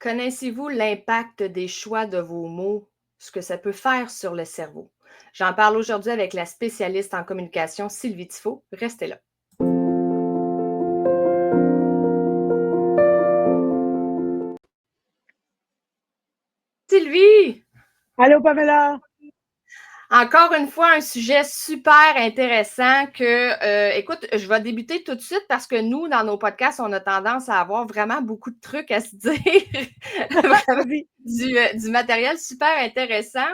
Connaissez-vous l'impact des choix de vos mots, ce que ça peut faire sur le cerveau? J'en parle aujourd'hui avec la spécialiste en communication Sylvie Tifo. Restez là. Sylvie! Allô, Pamela? Encore une fois, un sujet super intéressant écoute, je vais débuter tout de suite parce que nous, dans nos podcasts, on a tendance à avoir vraiment beaucoup de trucs à se dire. Vraiment du matériel super intéressant.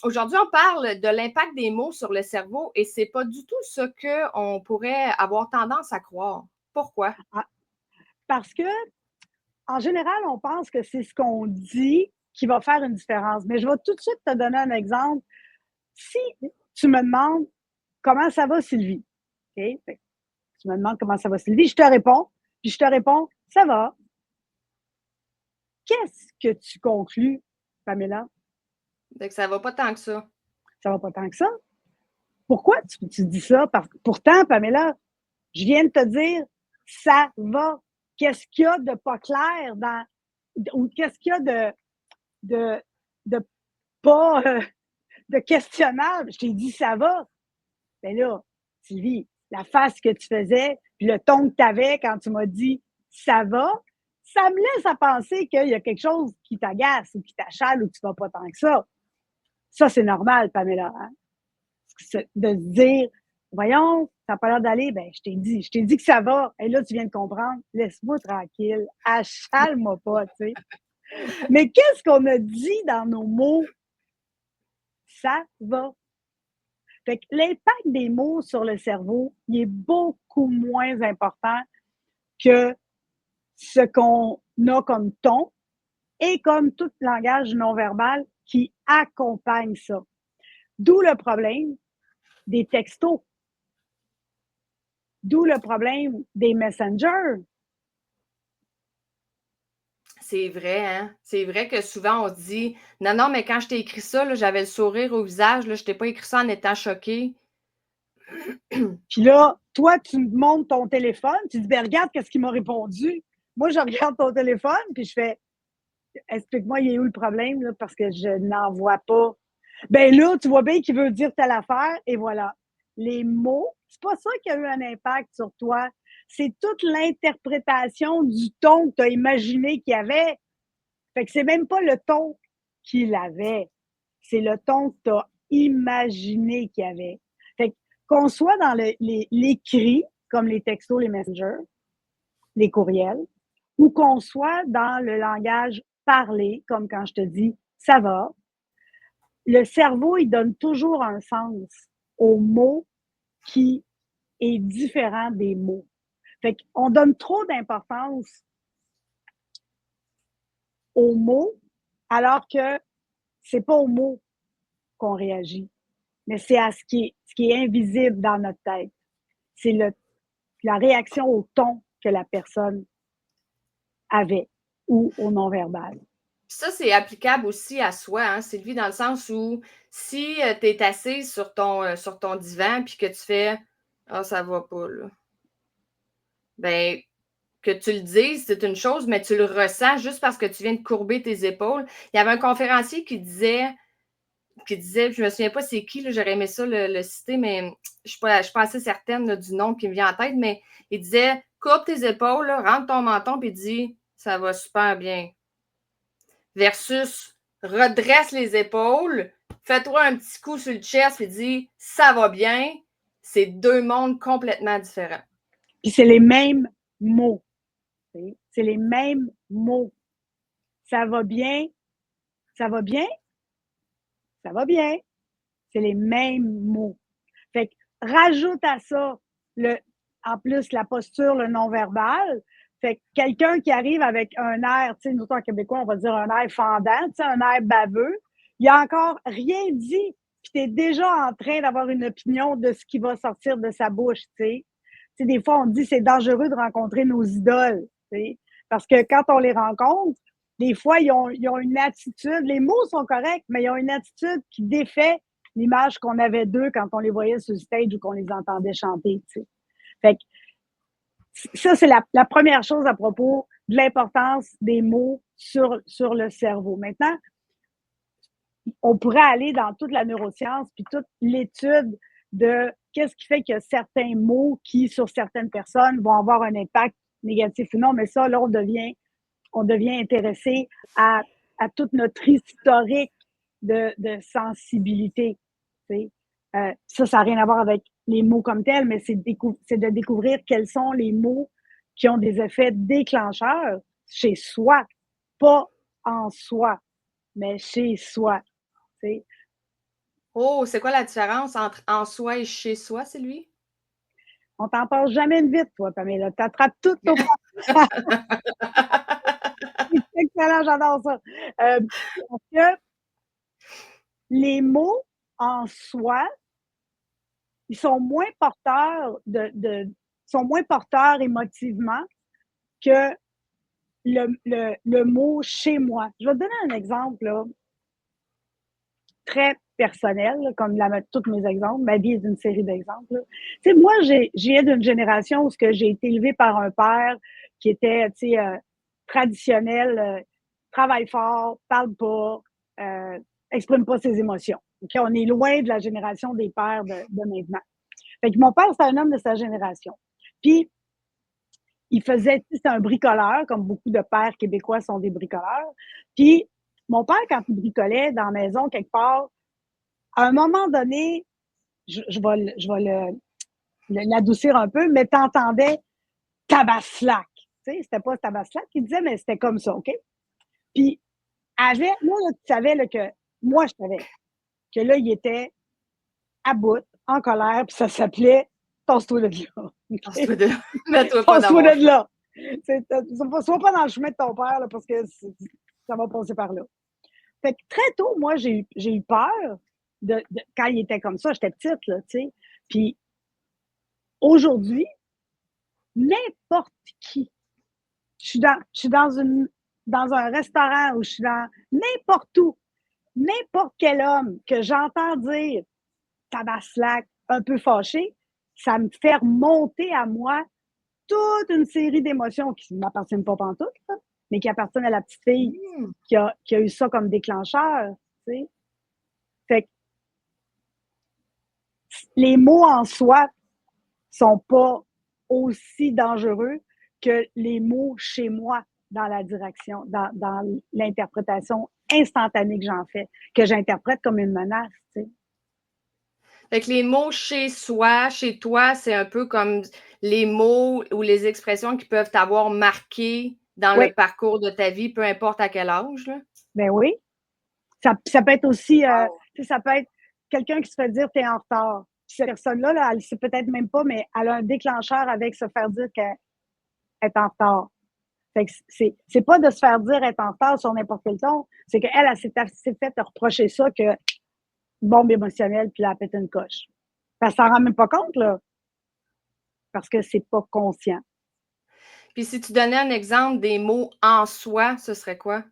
Aujourd'hui, on parle de l'impact des mots sur le cerveau et c'est pas du tout ce qu'on pourrait avoir tendance à croire. Pourquoi? Parce que, en général, on pense que c'est ce qu'on dit qui va faire une différence. Mais je vais tout de suite te donner un exemple. Si tu me demandes comment ça va, Sylvie, OK? Tu me demandes comment ça va, Sylvie, je te réponds, puis je te réponds, ça va. Qu'est-ce que tu conclus, Pamela? Donc, ça va pas tant que ça. Ça va pas tant que ça. Pourquoi tu dis ça? Pourtant, Pamela, je viens de te dire, ça va. Qu'est-ce qu'il y a de pas clair ou qu'est-ce qu'il y a de pas de questionnable? Je t'ai dit, ça va. Mais là, Sylvie, la face que tu faisais, puis le ton que tu avais quand tu m'as dit, ça va, ça me laisse à penser qu'il y a quelque chose qui t'agace ou qui t'achale ou que tu vas pas tant que ça. Ça, c'est normal, Pamela. Hein? De se dire, voyons, ça n'a pas l'air d'aller, ben, je t'ai dit que ça va. Et là, tu viens de comprendre. Laisse-moi tranquille. Achale-moi pas, tu sais. Mais qu'est-ce qu'on a dit dans nos mots? Ça va. Fait que l'impact des mots sur le cerveau, il est beaucoup moins important que ce qu'on a comme ton et comme tout langage non-verbal qui accompagne ça. D'où le problème des textos. D'où le problème des messengers. C'est vrai, hein? C'est vrai que souvent on se dit non, non, mais quand je t'ai écrit ça, là, j'avais le sourire au visage, là, je t'ai pas écrit ça en étant choquée. Puis là, toi, tu me montres ton téléphone, tu dis, ben regarde qu'est-ce qu'il m'a répondu. Moi, je regarde ton téléphone, puis je fais, explique-moi, il est où le problème, là, parce que je n'en vois pas. Ben là, tu vois bien qu'il veut dire telle affaire, et voilà. Les mots, c'est pas ça qui a eu un impact sur toi. C'est toute l'interprétation du ton que tu as imaginé qu'il y avait. Fait que c'est même pas le ton qu'il avait. C'est le ton que tu as imaginé qu'il y avait. Fait que qu'on soit dans l'écrit, comme les textos, les messengers, les courriels, ou qu'on soit dans le langage parlé, comme quand je te dis ça va, le cerveau, il donne toujours un sens aux mots qui est différent des mots. Fait qu'on donne trop d'importance aux mots, alors que c'est pas aux mots qu'on réagit, mais c'est à ce qui est invisible dans notre tête. C'est la réaction au ton que la personne avait ou au non-verbal. Ça, c'est applicable aussi à soi, hein, Sylvie, dans le sens où si tu es assise sur ton divan puis que tu fais ah, ça va pas, là. Ben, que tu le dises, c'est une chose, mais tu le ressens juste parce que tu viens de courber tes épaules. Il y avait un conférencier je me souviens pas c'est qui, là, j'aurais aimé ça le citer, mais je suis pas assez certaine là, du nom qui me vient en tête, mais il disait courbe tes épaules, là, rentre ton menton, puis dis ça va super bien. Versus redresse les épaules, fais-toi un petit coup sur le chest, et dis ça va bien. C'est deux mondes complètement différents. Puis c'est les mêmes mots. C'est les mêmes mots. Ça va bien. Ça va bien. Ça va bien. C'est les mêmes mots. Fait que rajoute à ça en plus la posture, le non-verbal. Fait que quelqu'un qui arrive avec un air, tu sais, nous, en québécois, on va dire un air fendant, tu sais, un air baveux, il a encore rien dit, puis tu es déjà en train d'avoir une opinion de ce qui va sortir de sa bouche, tu sais. Tu sais, des fois, on dit c'est dangereux de rencontrer nos idoles, tu sais, parce que quand on les rencontre, des fois, ils ont une attitude, les mots sont corrects, mais ils ont une attitude qui défait l'image qu'on avait d'eux quand on les voyait sur le stage ou qu'on les entendait chanter, tu sais. Fait que ça, c'est la première chose à propos de l'importance des mots sur le cerveau. Maintenant, on pourrait aller dans toute la neuroscience puis toute l'étude de qu'est-ce qui fait qu'il y a certains mots qui, sur certaines personnes, vont avoir un impact négatif ou non, mais ça, là, on devient intéressé à toute notre historique de sensibilité. Ça n'a rien à voir avec les mots comme tels, mais c'est de découvrir quels sont les mots qui ont des effets déclencheurs chez soi, pas en soi, mais chez soi. T'sais. Oh, c'est quoi la différence entre en soi et chez soi, c'est lui? On t'en passe jamais une vite, toi, Pamela. T'attrapes tout au C'est excellent, j'adore ça. Parce que les mots en soi, ils sont moins porteurs sont moins porteurs émotivement que le mot chez moi. Je vais te donner un exemple là, très personnel, là, comme tous mes exemples. Ma vie est une série d'exemples. Tu sais, moi, j'ai viens d'une génération où j'ai été élevée par un père qui était, traditionnel, travaille fort, parle pas, exprime pas ses émotions. Okay? On est loin de la génération des pères de maintenant. Fait que mon père, c'était un homme de sa génération. Puis, c'était un bricoleur, comme beaucoup de pères québécois sont des bricoleurs. Puis, mon père, quand il bricolait dans la maison quelque part, à un moment donné, je vais l'adoucir un peu, mais t'entendais tabaslac. Tu sais, c'était pas tabaslac qu'il disait, mais c'était comme ça, OK? Puis, moi, là, tu savais là, que, moi, je savais que là, il était à bout, en colère, puis ça s'appelait Tasse-toi de là. Tasse-toi de là. Mets-toi pas dans Tasse-toi mon de là. Sois pas dans le chemin de ton père, là, parce que ça va passer par là. Fait que très tôt, moi, j'ai eu peur quand il était comme ça. J'étais petite, là, tu sais. Puis aujourd'hui, n'importe qui, je suis dans un restaurant ou je suis dans n'importe où, n'importe quel homme que j'entends dire tabaslac, un peu fâché, ça me fait remonter à moi toute une série d'émotions qui ne m'appartiennent pas pantoute, là, mais qui appartiennent à la petite fille qui a eu ça comme déclencheur. Tu sais. Fait que les mots en soi sont pas aussi dangereux que les mots chez moi dans la direction, dans l'interprétation instantanée que j'en fais, que j'interprète comme une menace. Tu sais. Fait que les mots chez soi, chez toi, c'est un peu comme les mots ou les expressions qui peuvent t'avoir marqué dans le parcours de ta vie, peu importe à quel âge. Là. Ben oui. Ça peut être aussi, Wow. ça peut être quelqu'un qui se fait dire t'es en retard. Puis cette personne-là, là, elle ne sait peut-être même pas, mais elle a un déclencheur avec se faire dire qu'elle est en retard. Fait que c'est pas de se faire dire être en retard sur n'importe quel ton, c'est qu'elle, elle s'est fait reprocher ça que bombe émotionnelle, puis là, elle pète une coche. Elle s'en rend même pas compte, là, parce que c'est pas conscient. Puis si tu donnais un exemple des mots en soi, ce serait quoi?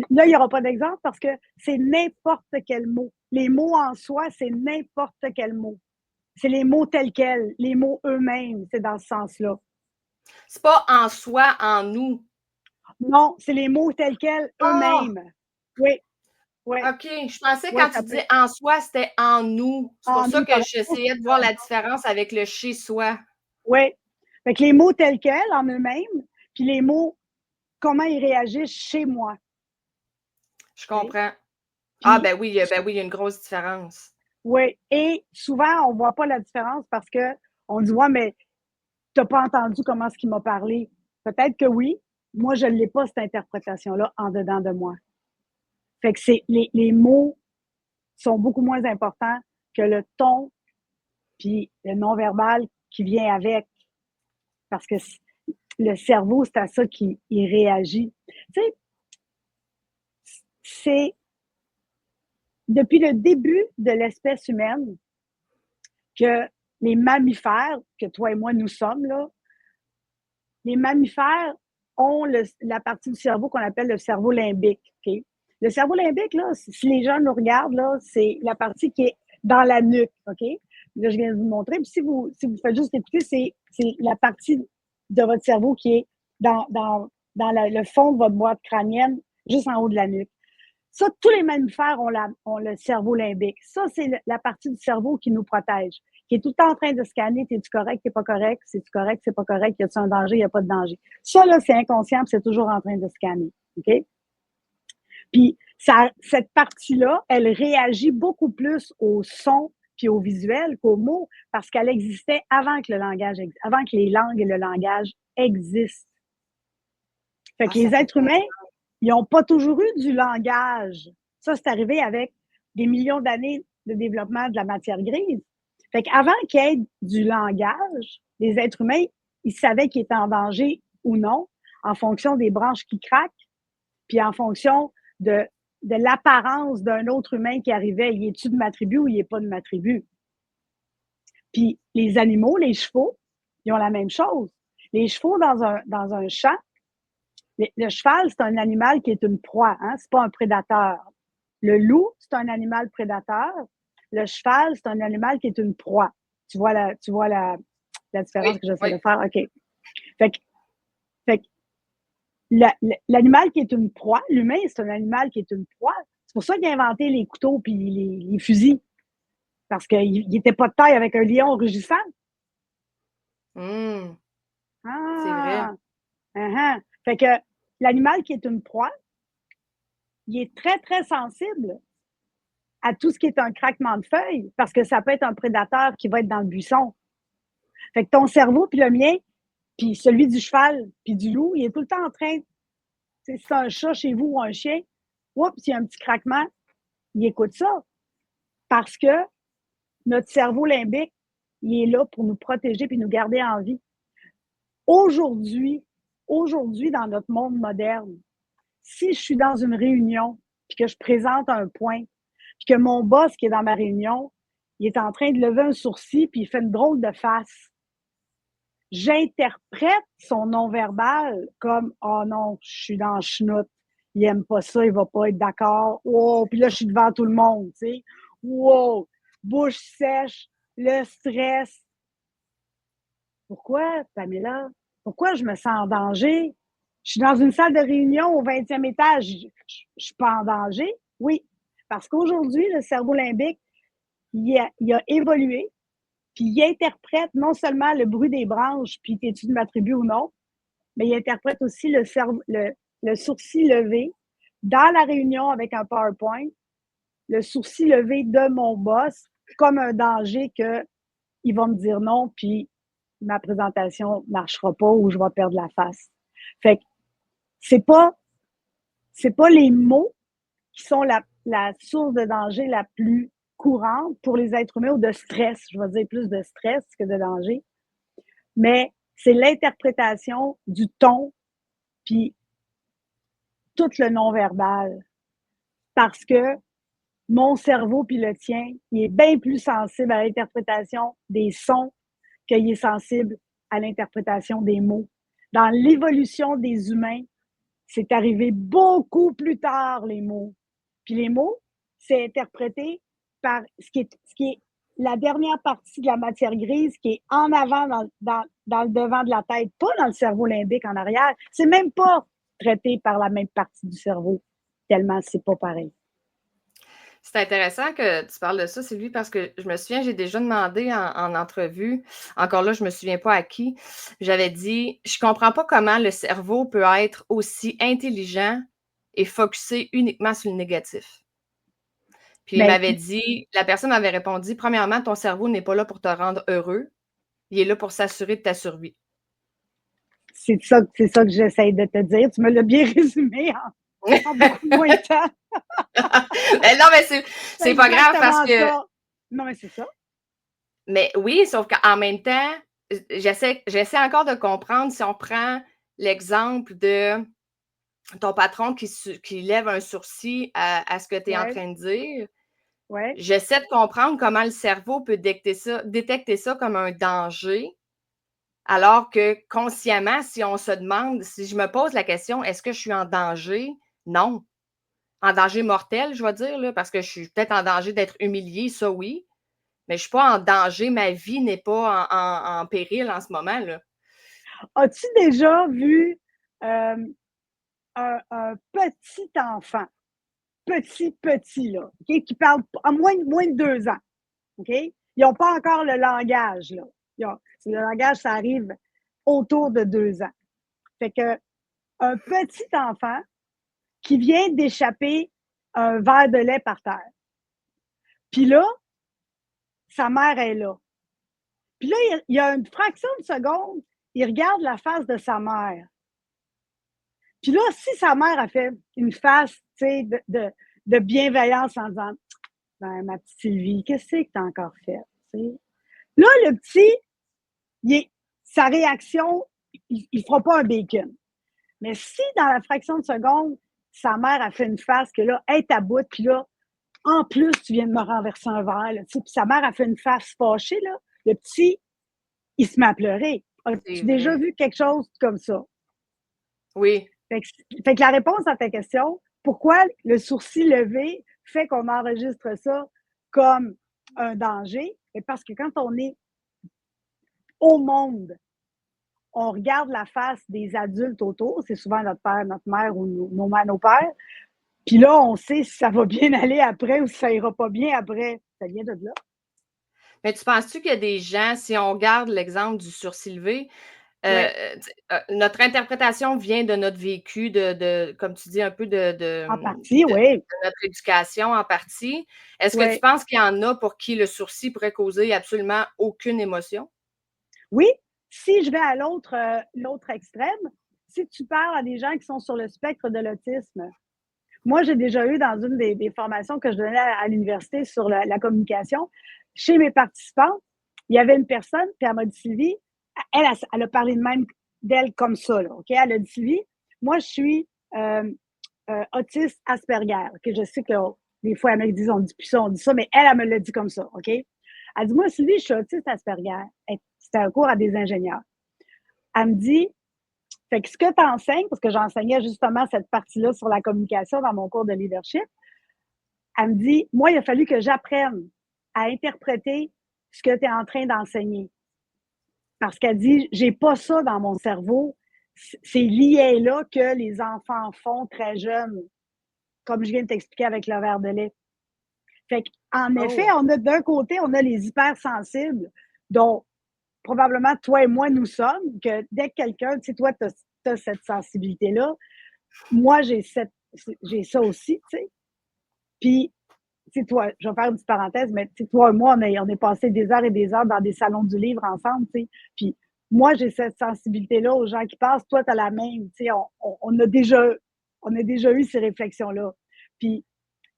Là, il n'y aura pas d'exemple parce que c'est n'importe quel mot. Les mots en soi, c'est n'importe quel mot. C'est les mots tels quels, les mots eux-mêmes, c'est dans ce sens-là. C'est pas en soi, en nous. Non, c'est les mots tels quels eux-mêmes. Oui. Oui. OK. Je pensais quand tu dis en soi, c'était en nous. C'est pour ça que j'essayais de voir la différence avec le chez soi. Oui. Fait que les mots tels quels en eux-mêmes, puis les mots comment ils réagissent chez moi. Je comprends. Ah ben oui, il y a une grosse différence. Oui. Et souvent, on ne voit pas la différence parce qu'on dit ouais, mais tu n'as pas entendu comment est-ce qu'il m'a parlé. Peut-être que oui. Moi, je ne l'ai pas, cette interprétation-là, en dedans de moi. Fait que les mots sont beaucoup moins importants que le ton puis le non-verbal qui vient avec. Parce que le cerveau, c'est à ça qu'il réagit. Tu sais, c'est depuis le début de l'espèce humaine que les mammifères, que toi et moi nous sommes, là, les mammifères ont la partie du cerveau qu'on appelle le cerveau limbique. Okay? Le cerveau limbique, là, si les gens nous regardent, là, c'est la partie qui est dans la nuque. OK? là, je viens de vous montrer. Puis si vous faites juste écouter, c'est la partie de votre cerveau qui est dans le fond de votre boîte crânienne, juste en haut de la nuque. Ça, tous les mammifères ont le cerveau limbique. Ça, c'est la partie du cerveau qui nous protège, qui est tout le temps en train de scanner, t'es-tu correct, t'es pas correct, c'est-tu correct, c'est pas correct, y a-tu un danger, y a pas de danger. Ça, là, c'est inconscient, c'est toujours en train de scanner. OK? Puis, cette partie-là, elle réagit beaucoup plus au son puis au visuel qu'aux mots parce qu'elle existait avant que avant que les langues et le langage existent. Fait que les êtres humains, ils n'ont pas toujours eu du langage. Ça, c'est arrivé avec des millions d'années de développement de la matière grise. Fait qu'avant qu'il y ait du langage, les êtres humains, ils savaient qu'ils étaient en danger ou non en fonction des branches qui craquent, puis en fonction de l'apparence d'un autre humain qui arrivait. Il est-tu de ma tribu ou il n'est pas de ma tribu? Puis les animaux, les chevaux, ils ont la même chose. Les chevaux dans un champ, le cheval, c'est un animal qui est une proie, hein? C'est pas un prédateur. Le loup, c'est un animal prédateur. Le cheval, c'est un animal qui est une proie. Tu vois la différence que j'essaie de faire? OK. Fait que l'animal qui est une proie, l'humain, c'est un animal qui est une proie. C'est pour ça qu'il a inventé les couteaux puis les fusils. Parce qu'il n'était pas de taille avec un lion rugissant. C'est vrai. Fait que l'animal qui est une proie, il est très, très sensible à tout ce qui est un craquement de feuilles parce que ça peut être un prédateur qui va être dans le buisson. Fait que ton cerveau, puis le mien, puis celui du cheval, puis du loup, il est tout le temps en train, si c'est un chat chez vous ou un chien, oups, il y a un petit craquement, il écoute ça. Parce que notre cerveau limbique, il est là pour nous protéger puis nous garder en vie. Aujourd'hui, dans notre monde moderne, si je suis dans une réunion puis que je présente un point, puis que mon boss qui est dans ma réunion, il est en train de lever un sourcil puis il fait une drôle de face, j'interprète son non-verbal comme « Oh non, je suis dans le chenoute, il aime pas ça, il va pas être d'accord. Wow! » Puis là, je suis devant tout le monde, tu sais. « Wow! » Bouche sèche, le stress. Pourquoi, Pamela? Pourquoi je me sens en danger? Je suis dans une salle de réunion au 20e étage. Je suis pas en danger? Oui. Parce qu'aujourd'hui, le cerveau limbique, il a évolué, puis il interprète non seulement le bruit des branches, puis t'es-tu de ma tribu ou non, mais il interprète aussi le sourcil levé dans la réunion avec un PowerPoint, le sourcil levé de mon boss comme un danger qu'il va me dire non, puis ma présentation ne marchera pas ou je vais perdre la face. Fait que c'est pas les mots qui sont la source de danger la plus courante pour les êtres humains ou de stress. Je vais dire plus de stress que de danger. Mais c'est l'interprétation du ton puis tout le non-verbal. Parce que mon cerveau puis le tien, il est bien plus sensible à l'interprétation des sons qu'il est sensible à l'interprétation des mots. Dans l'évolution des humains, c'est arrivé beaucoup plus tard, les mots. Puis les mots, c'est interprété par ce qui est la dernière partie de la matière grise qui est en avant dans le devant de la tête, pas dans le cerveau limbique en arrière. C'est même pas traité par la même partie du cerveau, tellement c'est pas pareil. C'est intéressant que tu parles de ça, Sylvie, parce que je me souviens, j'ai déjà demandé en entrevue, encore là, je me souviens pas à qui, j'avais dit, je comprends pas comment le cerveau peut être aussi intelligent et focusé uniquement sur le négatif. Puis il m'avait dit, la personne m'avait répondu, premièrement, ton cerveau n'est pas là pour te rendre heureux, il est là pour s'assurer de ta survie. C'est ça que j'essaie de te dire. Tu me l'as bien résumé en beaucoup moins de temps. Non, mais c'est pas grave parce que... Ça. Non, mais c'est ça. Mais oui, sauf qu'en même temps, j'essaie encore de comprendre si on prend l'exemple de ton patron qui lève un sourcil à ce que tu es en train de dire. Ouais. J'essaie de comprendre comment le cerveau peut détecter ça comme un danger, alors que consciemment, si on se demande, si je me pose la question, est-ce que je suis en danger? Non. En danger mortel, je vais dire, là, parce que je suis peut-être en danger d'être humiliée, ça oui. mais je ne suis pas en danger, ma vie n'est pas en péril en ce moment, là. As-tu déjà vu un petit enfant, petit, là, OK, qui parle à moins de 2 ans, OK? Ils n'ont pas encore le langage, là. Le langage, ça arrive autour de 2 ans. Fait que un petit enfant qui vient d'échapper un verre de lait par terre. Puis là, sa mère est là. Puis là, il y a une fraction de seconde, il regarde la face de sa mère. Puis là, si sa mère a fait une face, tu sais, de bienveillance en disant ben, ma petite Sylvie, qu'est-ce que tu as encore fait? T'sais? Là, le petit, sa réaction, il ne fera pas un bacon. Mais si dans la fraction de seconde, sa mère a fait une face que là, elle est à bout, puis là, en plus, tu viens de me renverser un verre, là, puis sa mère a fait une face fâchée, là, le petit, il se met à pleurer. As-tu déjà vu quelque chose comme ça? Oui. Fait que la réponse à ta question, pourquoi le sourcil levé fait qu'on enregistre ça comme un danger? Et parce que quand on est au monde, on regarde la face des adultes autour, c'est souvent notre père, notre mère ou nos mères, nos pères, puis là, on sait si ça va bien aller après ou si ça ira pas bien après. Ça vient de là. Mais tu penses-tu qu'il y a des gens, si on regarde l'exemple du sourcil levé, Ouais. notre interprétation vient de notre vécu, comme tu dis, un peu En partie, de oui. notre éducation en partie. Est-ce que tu Ouais. penses qu'il y en a pour qui le sourcil pourrait causer absolument aucune émotion? Oui, si je vais à l'autre extrême, si tu parles à des gens qui sont sur le spectre de l'autisme, moi, j'ai déjà eu dans une des formations que je donnais à l'université sur la communication, chez mes participants, il y avait une personne, puis elle m'a dit, Sylvie, elle a parlé de même d'elle comme ça, là, OK? Elle a dit, Sylvie, moi, je suis autiste Asperger. OK? Je sais que des fois, elle me dit, on dit plus ça, on dit ça, mais elle me l'a dit comme ça, OK? Elle dit, moi, Sylvie, je suis autiste Asperger. C'était un cours à des ingénieurs. Elle me dit, fait que ce que tu enseignes, parce que j'enseignais justement cette partie-là sur la communication dans mon cours de leadership, elle me dit, moi, il a fallu que j'apprenne à interpréter ce que tu es en train d'enseigner. Parce qu'elle dit, j'ai pas ça dans mon cerveau. C'est lié là que les enfants font très jeunes, comme je viens de t'expliquer avec le verre de lait. Fait qu'en effet, Oh! on a d'un côté, on a les hypersensibles, dont probablement toi et moi, nous sommes, que dès que quelqu'un, tu sais, toi, tu as cette sensibilité-là, moi, j'ai ça aussi, tu sais. Puis, tu sais, toi, je vais faire une petite parenthèse, mais tu sais, toi et moi, on est passé des heures et des heures dans des salons du livre ensemble, tu sais. Puis, moi, j'ai cette sensibilité-là aux gens qui passent. Toi, tu as la même, tu sais. On a déjà eu ces réflexions-là. Puis,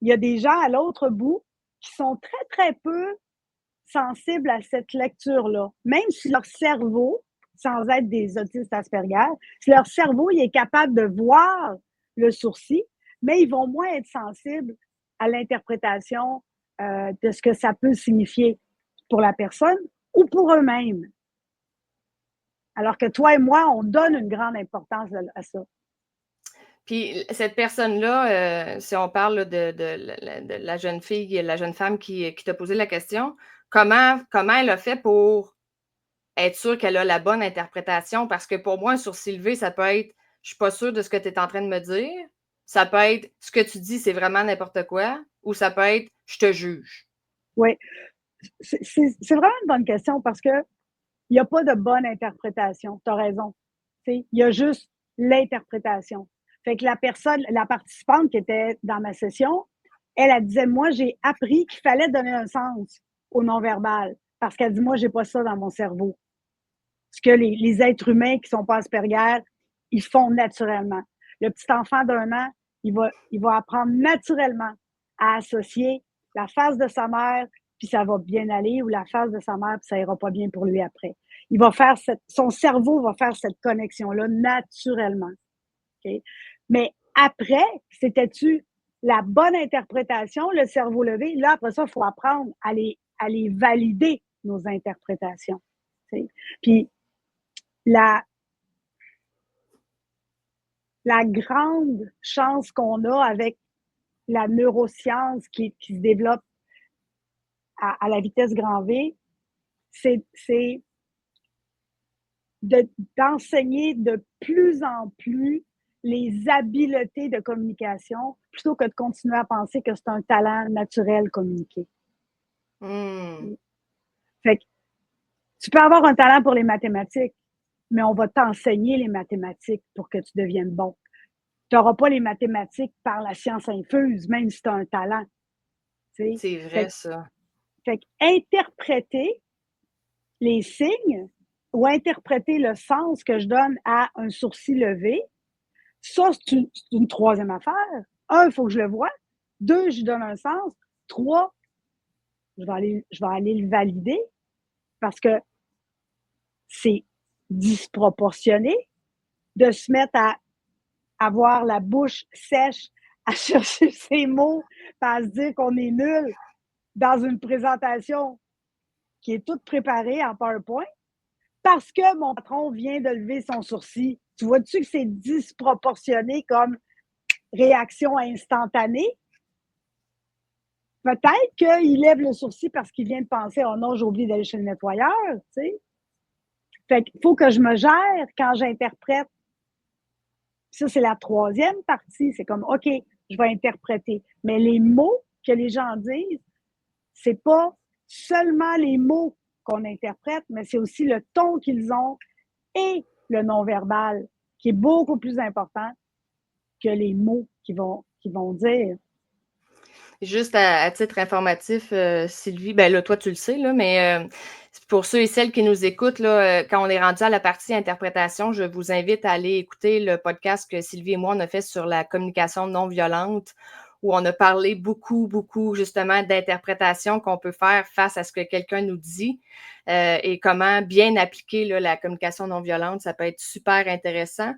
il y a des gens à l'autre bout qui sont très, très peu sensibles à cette lecture-là. Même si leur cerveau, sans être des autistes Asperger, si leur cerveau il est capable de voir le sourcil, mais ils vont moins être sensibles à l'interprétation de ce que ça peut signifier pour la personne ou pour eux-mêmes. Alors que toi et moi, on donne une grande importance à ça. Puis cette personne-là, si on parle de la jeune fille, la jeune femme qui t'a posé la question, comment elle a fait pour être sûre qu'elle a la bonne interprétation? Parce que pour moi, un sourcil levé, ça peut être je suis pas sûre de ce que tu es en train de me dire. Ça peut être ce que tu dis, c'est vraiment n'importe quoi. Ou ça peut être je te juge. Oui, c'est vraiment une bonne question parce que il n'y a pas de bonne interprétation. Tu as raison. Il y a juste l'interprétation. Fait que la participante qui était dans ma session, elle disait, moi, j'ai appris qu'il fallait donner un sens au non-verbal parce qu'elle dit, moi, j'ai pas ça dans mon cerveau. Ce que les êtres humains qui sont pas Asperger, ils font naturellement. Le petit enfant d'1 an, il va apprendre naturellement à associer la face de sa mère, puis ça va bien aller, ou la face de sa mère, puis ça ira pas bien pour lui après. Son cerveau va faire cette connexion-là naturellement. Okay? Mais après, c'était-tu la bonne interprétation, le cerveau levé? Là, après ça, il faut apprendre à les valider, nos interprétations. Okay? Puis, la, la grande chance qu'on a avec la neuroscience qui se développe à la vitesse grand V, c'est d'enseigner de plus en plus les habiletés de communication plutôt que de continuer à penser que c'est un talent naturel communiquer. Fait que tu peux avoir un talent pour les mathématiques, mais on va t'enseigner les mathématiques pour que tu deviennes bon. Tu n'auras pas les mathématiques par la science infuse, même si tu as un talent. T'sais. C'est vrai, ça. Fait qu'interpréter les signes ou interpréter le sens que je donne à un sourcil levé, ça, c'est une troisième affaire. Un, il faut que je le voie. Deux, je lui donne un sens. Trois, je vais aller le valider parce que c'est disproportionné de se mettre à avoir la bouche sèche, à chercher ses mots, à se dire qu'on est nul dans une présentation qui est toute préparée en PowerPoint parce que mon patron vient de lever son sourcil. Tu vois-tu que c'est disproportionné comme réaction instantanée? Peut-être qu'il lève le sourcil parce qu'il vient de penser « Oh non, j'ai oublié d'aller chez le nettoyeur. » tu sais. Fait qu'il faut que je me gère quand j'interprète. Ça, c'est la troisième partie. C'est comme, OK, je vais interpréter. Mais les mots que les gens disent, c'est pas seulement les mots qu'on interprète, mais c'est aussi le ton qu'ils ont et le non-verbal, qui est beaucoup plus important que les mots qu'ils vont dire. Juste à titre informatif, Sylvie, ben là, toi, tu le sais, là, mais pour ceux et celles qui nous écoutent, là, quand on est rendu à la partie interprétation, je vous invite à aller écouter le podcast que Sylvie et moi, on a fait sur la communication non violente, où on a parlé beaucoup, beaucoup, justement, d'interprétation qu'on peut faire face à ce que quelqu'un nous dit et comment bien appliquer là, la communication non violente. Ça peut être super intéressant.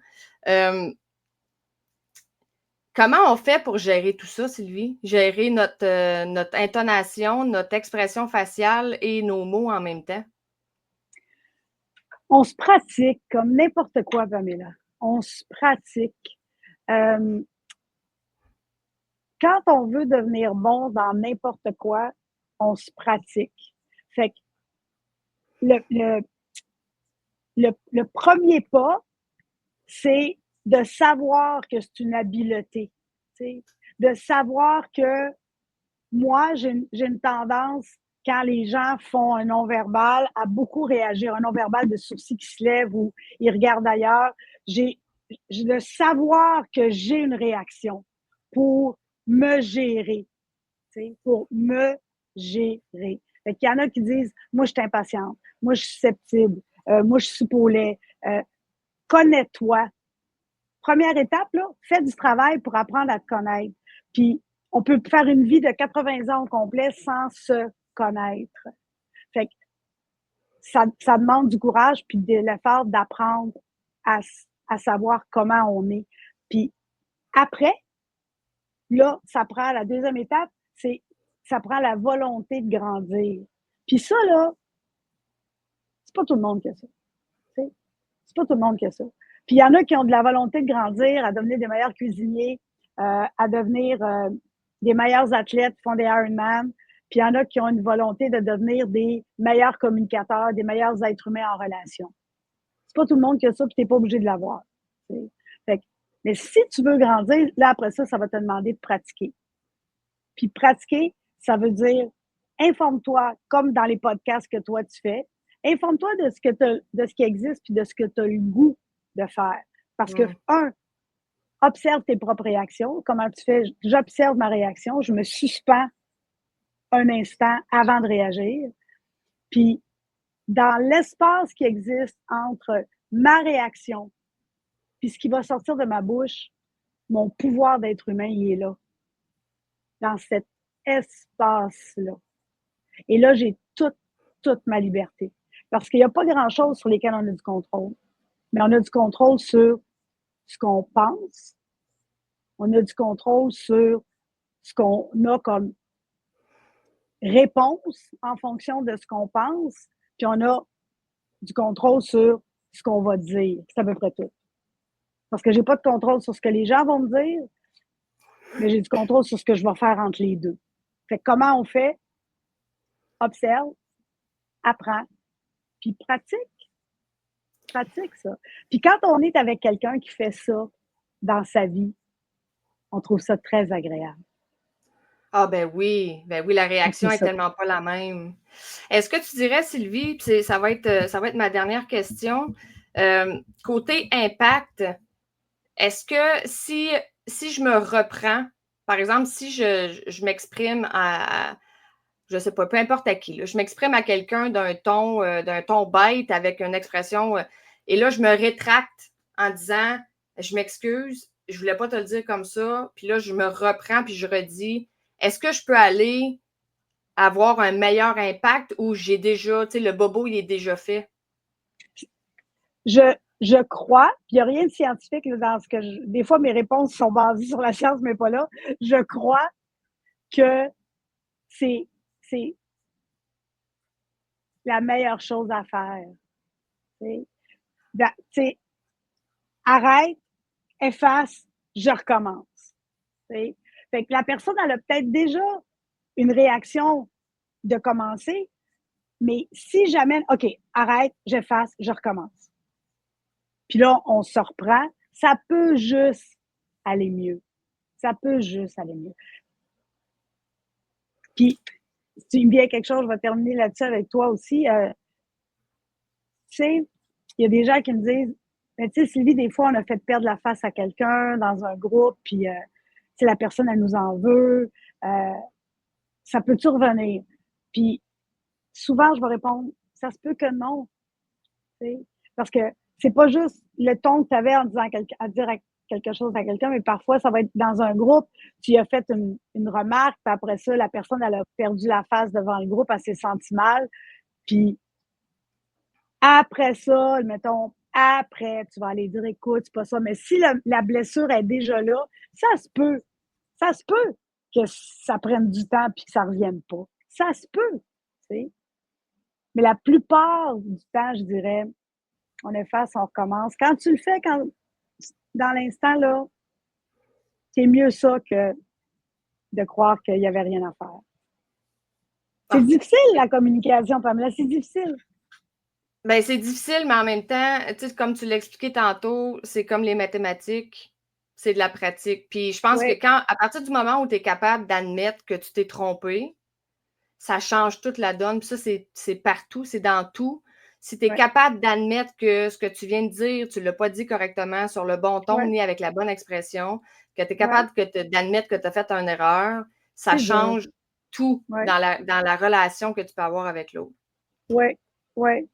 Comment on fait pour gérer tout ça, Sylvie? Gérer notre intonation, notre expression faciale et nos mots en même temps? On se pratique comme n'importe quoi, Pamela. On se pratique. Quand on veut devenir bon dans n'importe quoi, on se pratique. Fait que le premier pas, c'est de savoir que c'est une habileté. T'sais? De savoir que moi, j'ai une tendance, quand les gens font un non-verbal, à beaucoup réagir. Un non-verbal de sourcils qui se lève ou ils regardent ailleurs. J'ai de savoir que j'ai une réaction pour me gérer. Pour me gérer. Fait qu'il y en a qui disent, moi, je suis impatiente. Moi, je suis susceptible. Moi, je suis paulet. Connais-toi. Première étape, là, fais du travail pour apprendre à te connaître. Puis, on peut faire une vie de 80 ans au complet sans se connaître. Fait que ça demande du courage puis de l'effort d'apprendre à savoir comment on est. Puis, après, là, ça prend la deuxième étape, ça prend la volonté de grandir. Puis ça, là, c'est pas tout le monde qui a ça. T'sais? C'est pas tout le monde qui a ça. Puis il y en a qui ont de la volonté de grandir, à devenir des meilleurs cuisiniers, à devenir des meilleurs athlètes, qui font des Ironman. Puis il y en a qui ont une volonté de devenir des meilleurs communicateurs, des meilleurs êtres humains en relation. C'est pas tout le monde qui a ça, puis t'es pas obligé de l'avoir. Mais si tu veux grandir, là, après ça, ça va te demander de pratiquer. Puis pratiquer, ça veut dire informe-toi, comme dans les podcasts que toi tu fais. Informe-toi de ce qui existe puis de ce que tu as le goût de faire. Parce que, observe tes propres réactions. Comment tu fais? J'observe ma réaction. Je me suspends un instant avant de réagir. Puis, dans l'espace qui existe entre ma réaction puis ce qui va sortir de ma bouche, mon pouvoir d'être humain, il est là. Dans cet espace-là. Et là, j'ai toute ma liberté. Parce qu'il n'y a pas grand-chose sur lesquelles on a du contrôle. Mais on a du contrôle sur ce qu'on pense. On a du contrôle sur ce qu'on a comme réponse en fonction de ce qu'on pense. Puis on a du contrôle sur ce qu'on va dire. C'est à peu près tout. Parce que j'ai pas de contrôle sur ce que les gens vont me dire, mais j'ai du contrôle sur ce que je vais faire entre les deux. Fait que comment on fait? observe, apprends, puis pratique. Pratique ça. Puis quand on est avec quelqu'un qui fait ça dans sa vie, on trouve ça très agréable. Ah ben oui, la réaction est tellement pas la même. Est-ce que tu dirais, Sylvie, puis ça va être ma dernière question, côté impact, est-ce que si je me reprends, par exemple, si je m'exprime je sais pas, peu importe à qui, là, je m'exprime à quelqu'un d'un ton bête avec une expression, et là, je me rétracte en disant, je m'excuse, je voulais pas te le dire comme ça, puis là, je me reprends, puis je redis, est-ce que je peux aller avoir un meilleur impact ou j'ai déjà, tu sais, le bobo, il est déjà fait? Je crois, puis il n'y a rien de scientifique là, dans ce que des fois, mes réponses sont basées sur la science, mais pas là. Je crois que c'est la meilleure chose à faire. Tu sais, arrête, efface, je recommence. Tu sais. Fait que la personne, elle a peut-être déjà une réaction de commencer, mais si jamais, OK, arrête, j'efface, je recommence. Puis là, on se reprend, ça peut juste aller mieux. Ça peut juste aller mieux. Puis, si tu me viens quelque chose, je vais terminer là-dessus avec toi aussi. Tu sais, il y a des gens qui me disent, mais tu sais, Sylvie, des fois, on a fait perdre la face à quelqu'un dans un groupe, puis si la personne, elle nous en veut, ça peut-tu revenir? Puis, souvent, je vais répondre, ça se peut que non. Tu sais, parce que c'est pas juste le ton que tu avais en disant à dire quelque chose à quelqu'un, mais parfois, ça va être dans un groupe, tu as fait une remarque, puis après ça, la personne, elle a perdu la face devant le groupe, elle s'est sentie mal, puis après ça, mettons, après, tu vas aller dire, écoute, c'est pas ça, mais si la blessure est déjà là, ça se peut que ça prenne du temps puis que ça revienne pas. Ça se peut, tu sais. Mais la plupart du temps, je dirais, on efface, on recommence. Quand tu le fais dans l'instant, là, c'est mieux ça que de croire qu'il n'y avait rien à faire. C'est difficile, la communication, Pamela, c'est difficile. Ben, c'est difficile, mais en même temps, tu sais, comme tu l'as expliqué tantôt, c'est comme les mathématiques, c'est de la pratique. Puis je pense que à partir du moment où tu es capable d'admettre que tu t'es trompé, ça change toute la donne. Puis ça, c'est partout, c'est dans tout. Si tu es capable d'admettre que ce que tu viens de dire, tu ne l'as pas dit correctement sur le bon ton ni avec la bonne expression, que tu es capable d'admettre que tu as fait une erreur, ça change tout dans la relation que tu peux avoir avec l'autre. Oui, oui.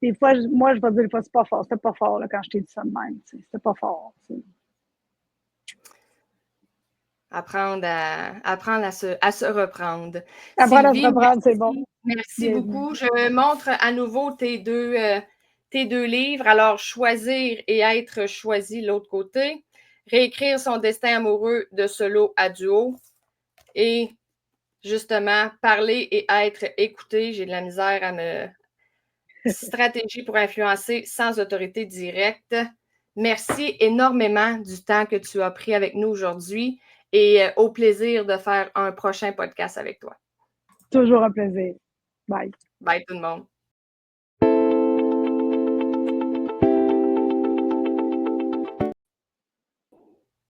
Des fois, moi, je vais dire des fois, c'est pas fort. C'était pas fort là, quand je t'ai dit ça de même. C'était pas fort. Apprendre à se reprendre. Apprendre à se Sylvie, reprendre, c'est bon. Merci beaucoup. Je montre à nouveau tes deux livres. Alors, Choisir et être choisi, l'autre côté. Réécrire son destin amoureux de solo à duo. Et justement, parler et être écouté. J'ai de la misère à me... Stratégie pour influencer sans autorité directe. Merci énormément du temps que tu as pris avec nous aujourd'hui et au plaisir de faire un prochain podcast avec toi. Toujours un plaisir. Bye. Bye tout le monde.